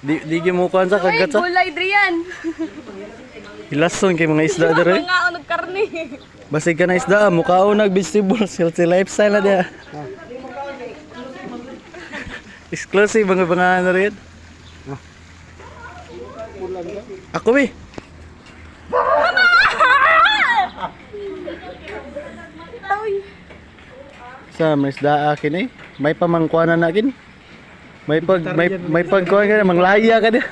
Di gimukuhan sa kagat sa. Gulay Drian. Hilason kay mga isda dire. Mga unog karne. Basig ka na isda, mukhaon nag vegetables, healthy lifestyle na dia. Exclusive mga ano rin. Ako eh. Sa may isda akin eh. May pamangkuanan na akin. May pagkuhan ka na, manglaya ka na.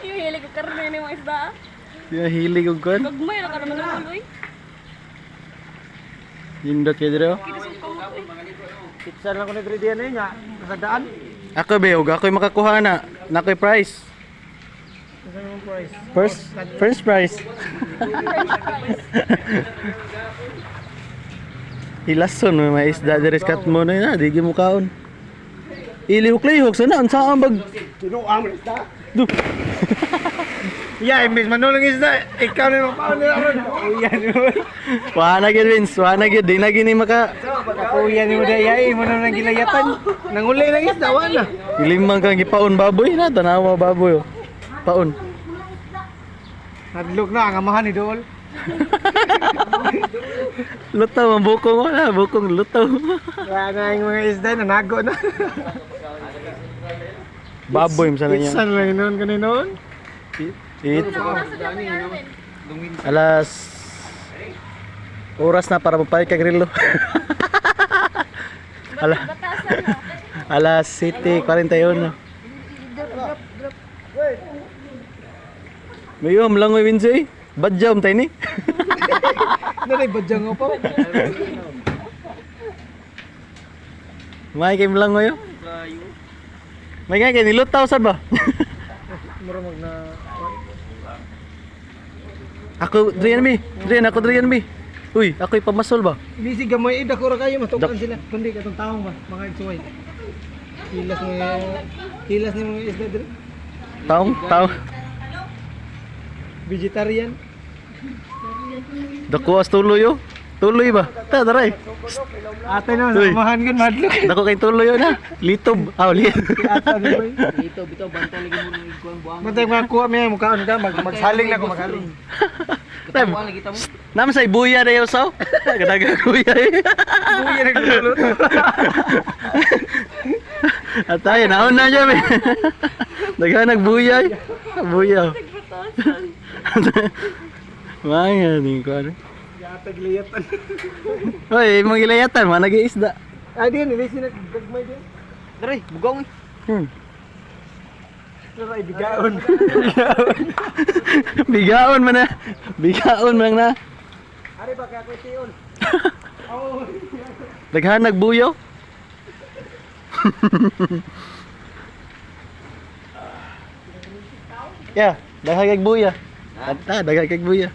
Yung hilig ko karne ni mga isda. Yung hilig ko kuhan. Gagmay na ka naman ng uloy. Yindot kayo dito. Pizza lang ko na gradian eh nga. Kasadaan. Ako be, huwag ako'y makakuha na. Nako'y price. First prize. Hilason may isda deres kat mo na yun, di mo kaon. Ilihok-lihok sana ang saan bag. Tinuang isda. Duh. Yeah, imbis manulong isda. Ikaw na yung paano na ron. Uyan mo. Wala gid Vince, wala gid di na gini maka. Uyan mo dayay mo na nang gilayatan. Nangulay lang isda wala. Ilimang kang gipaon baboy na tanawa baboy. Oh. Paon. Nadlok na ang amahan ni Dool. Lutaw ang bukong wala, bukong lutaw. Kaya na yung mga isda na nago na. Baboy sana niya. Pizza lang noon kaninoon. Alas oras na para magpalit ka grillo. Alas 7:41. Mayom lang may Windsay. Badjam tayo ni. Nanay badyang nga pa. May kim lang ngayon. May nga kayo nilutaw saan ba? Murag na Ako Drian mi. Ako Drian mi. Uy, ako'y pamasol ba? Bisig gamay ida ko ra kayo matukan sila. Kundi katong taong ba mga igsuway. Hilas ni mga isda dire. Taong. Vegetarian. Dako as tuloy yo. Tuloy ba? Ta daray. Ate no, Uy. samahan kan madlok. Dako kay tuloy yo na. Litob. Ate ni boy. Dito, bitaw, bantay lagi mo ng iguang buang. Matay mga kuha mi mukhaon ka magsaling na ko magsaling. Buang lagi mo. Naman sa ibuya na yo saw. Kadaga kuya eh. Buya nagluluto. At tayo naon na niya. Daga nagbuyay. Buya. Mga din ko ano. Yatag liyatan. Hoy, imong gilayatan, mga nag-iisda. Ah, di ni sina gagmay din. Dere, bugong. Pero ibigaon. Bigaon man na. Bigaon man na. Ari ba kaya ko tiyon? Oh. Daghan nagbuyo. Yeah, daghan kag buya. Daghan kag buya.